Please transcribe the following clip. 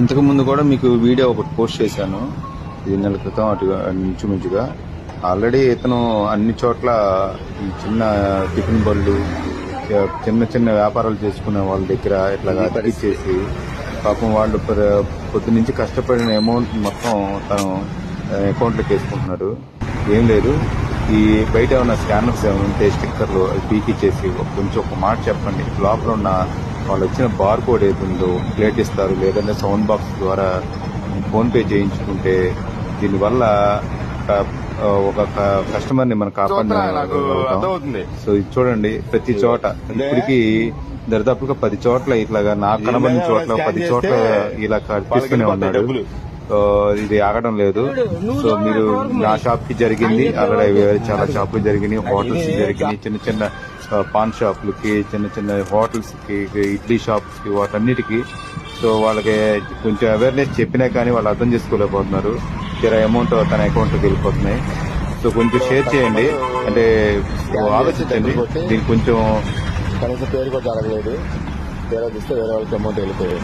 ఇంతకు ముందు కూడా మీకు వీడియో ఒకటి పోస్ట్ చేశాను, 2 నెలల క్రితం అటు ఇంచుమించుగా. ఆల్రెడీ ఇతను అన్ని చోట్ల ఈ చిన్న టిఫిన్ బళ్ళు, చిన్న చిన్న వ్యాపారాలు చేసుకునే వాళ్ళ దగ్గర ఇట్లాగా తగ్గించేసి పాపం వాళ్ళు పొద్దు నుంచి కష్టపడిన అమౌంట్ మొత్తం తను అకౌంట్లోకి వేసుకుంటున్నాడు. ఏం లేదు, ఈ బయట ఉన్న స్కానర్స్ ఏమైనా ఉంటే స్టిక్కర్లు అవి పీకిచ్చేసి కొంచెం ఒక మాట చెప్పండి. లోపల ఉన్న వాళ్ళు వచ్చిన బార్ కోడ్ ఏతుందో ప్లేట్ ఇస్తారు, లేదంటే సౌండ్ బాక్స్ ద్వారా ఫోన్ పే చేయించుకుంటే దీనివల్ల ఒక కస్టమర్ ని మనం కాపాడుతుంది. సో ఇది చూడండి, ప్రతి చోట ఇప్పటికీ దరిదాపుగా 10 చోట్ల ఇట్లాగా నాకు కనబడిన చోట్ల 10 చోట్ల ఇలా తీసుకునే ఉన్నాడు. ఇది ఆగడం లేదు. సో మీరు నా షాప్ కి జరిగింది, ఆల్రెడీ చాలా షాపులు జరిగినాయి, హోటల్స్ జరిగినాయి, చిన్న చిన్న పాన్ షాపులకి, చిన్న చిన్న హోటల్స్ కి, ఇడ్లీ షాప్స్ కి, వాటన్నిటికీ. సో వాళ్ళకి కొంచెం అవేర్నెస్ చెప్పినా కానీ వాళ్ళు అర్థం చేసుకోలేకపోతున్నారు. అమౌంట్ తన అకౌంట్లోకి వెళ్ళిపోతున్నాయి. సో కొంచెం షేర్ చేయండి, అంటే ఆలోచించండి. దీనికి కొంచెం కనీసం పేరు కూడా జరగలేదు, తీరా చూస్తే వేరే వాళ్ళకి అమౌంట్ వెళ్ళిపోయాయి.